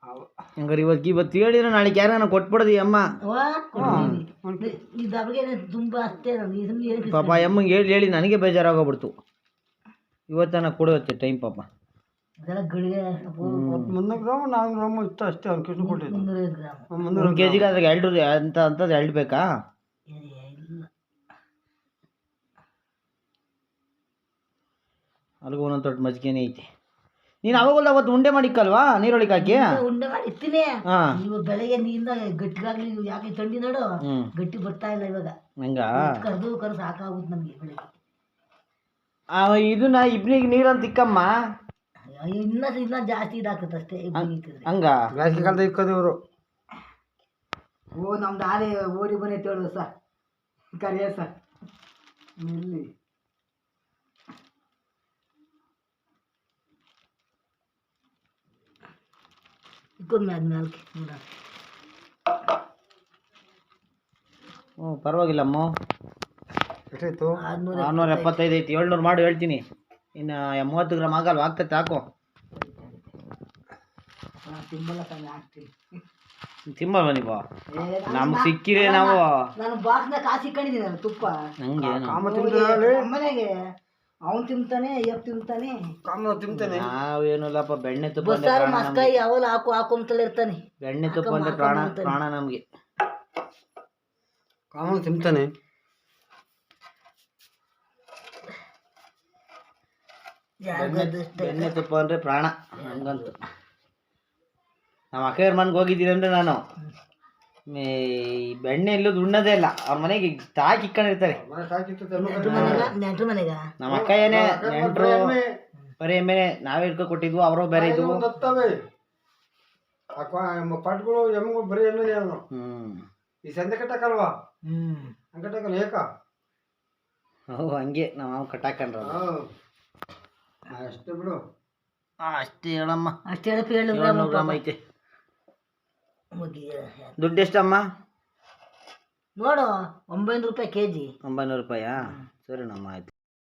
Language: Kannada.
ಹಂಗಾರೆ ಇವತ್ತು ಹೇಳಿದ್ರೆ ನಾಳೆ ಯಾರನ್ನ ಕೊಟ್ಬಿಡದಿ ಅಮ್ಮ. ಪಾಪ ಅಮ್ಮಂಗೆ ಹೇಳಿ ನನಗೆ ಬೇಜಾರಾಗೋಗ್ಬಿಡ್ತು. ಇವತ್ತನ ಕೊಡುತ್ತೆ ಟೈಮ್ ಪಾಪ. 300 ಗ್ರಾಮ್ 400 ಗ್ರಾಮ್ ಇತ್ತು ಅಷ್ಟೇ. ಅವ್ನು ಕಿಟ್ಟು ಕೊಟ್ಟಿದ್ದು 1 kg ಅದ್ರಾಗ 2 ಅಂಥದ್ದು 2 ಬೇಕಾ? ಅಲ್ಲಿಗೂ ಒಂದೊಂದು ತೊಟ್ಟು ಮಜ್ಜಿಗೆನೇ ಐತೆ. ನೀನು ಅವಾಗಲ್ಲ ಅವತ್ತು ಉಂಡೆ ಮಾಡಿಕ್ಕಲ್ವಾ ನೀರೊಳಗೆ ಹಾಕಿ? ಉಂಡೆ ಮಾಡಿ ಇರ್ತೀನಿ. ಇವಾಗ ಬೆಳಗ್ಗೆ ನೀರಿಂದ ಗಟ್ಟಿಗಾಗ್ಲಿ, ಯಾಕೆ ಥಂಡಿ ನೋಡು ಗಟ್ಟಿ ಬರ್ತಾ ಇಲ್ಲ ಇವಾಗ. ಹಂಗ ಕರ್ದು ಸಾಕಾಗುತ್ತೆ ನಮಗೆ ಬೆಳಗ್ಗೆ. ಇದನ್ನ ಇಬ್ನಿಗೆ ನೀರಂತ ಇಕ್ಕಮ್ಮ. ಇನ್ನ ಜಾಸ್ತಿ ಇದಾಕತ್ತೆ ಅಷ್ಟೇ. ಹಂಗ ಬೇಸಿಗೆ ಕಾಲದ ಇಕ್ಕೋದು ಇವರು. ನಮ್ದು ಆಲೆ ಓಡಿ ಬಂದೈತೆ ಹೇಳು ಸರ್, ಕರಿಯ ಸರ್. ಇಲ್ಲಿ ಪರವಾಗಿಲ್ಲಮ್ಮ. ಎಷ್ಟಾಯ್ತು? 675 ಐತಿ. 700 ಮಾಡಿ ಹೇಳ್ತೀನಿ. ಇನ್ನು 30 ಗ್ರಾಮ್ ಆಗಲ್ವ? ಆಗ್ತೈತೆ ಹಾಕು. ತಿಂಬಲ್ವ ನೀವು? ನಮ್ಗೆ ಸಿಕ್ಕಿರಿ ನಾವು. ನಾನು ಬಾಕ್ಸ್ನ ಕಾಸಿ ಕಂಡಿದ್ದೀನಿ ತುಪ್ಪ. ನಂಗೆ ಮನೆಗೆ ಅವನು ತಿಂತಾನೆ, ಎಪ್ ತಿಂತಾನೆ, ನಾವೇನಿಲ್ಲಪ್ಪ. ಬೆಣ್ಣೆ ತುಪ್ಪ ಮಸ್ಕಾಯಿ ಅವೆಲ್ಲ ಹಾಕು ಅಂತಲೇ ಇರ್ತಾನೆ. ಬೆಣ್ಣೆ ತುಪ್ಪ ಅಂದ್ರೆ ಪ್ರಾಣ ನಮ್ಗೆ. ಕಾಮನ್ ತಿಂತಾನೆ. ಬೆಣ್ಣೆ ತುಪ್ಪ ಅಂದ್ರೆ ಪ್ರಾಣ ಹಂಗಂತು. ನಮ್ಮ ಅಕ್ಕಯ್ಯವ್ರ ಮನೆಗೆ ಹೋಗಿದ್ದೀನಿ ಅಂದ್ರೆ ನಾನು ಬೆಣ್ಣೆ ಇಲ್ಲದ ಉಣ್ಣದೇ ಇಲ್ಲ. ಅವ್ರ ಮನೆಗೆ ತಾಕಿ ಇಕ್ಕೊಂಡಿರ್ತಾರೆ. ನಮ್ಮ ಅಕ್ಕಯ್ಯನೇ ನೆಂಟ್ರು ಬರೀ ಎಮ್ಮೆ ನಾವೇ ಇಟ್ಕೊ ಕೊಟ್ಟಿದ್ವು. ಅವರು ಬೇರೆ ಇದ್ವು. ಪಟ್ಗಳು ಎಮ್ಗಳು ಬರೀ ಎಮ್ಮೆ. ಈ ಸಂತೆ ಕಟ್ಟಕಲ್ವಾ? ಕಟ್ಟಕಲ್ಲ ಏಕ ಹಂಗೆ ನಾವು ಕಟ್ಟಾಕಂಡ್ರ ಅಷ್ಟೇ ಬಿಡು. ಅಷ್ಟೇ ಹೇಳಮ್ಮ. ಅಷ್ಟೇ 700 ಗ್ರಾಮ್ ಐತೆ. ದುಡ್ಡು ಎಷ್ಟಮ್ಮ? ನೋಡು 900 ರೂಪಾಯಿ kg. 900 ರೂಪಾಯಾ? ಸರಿ ನಮ್ಮ ಆಯ್ತು.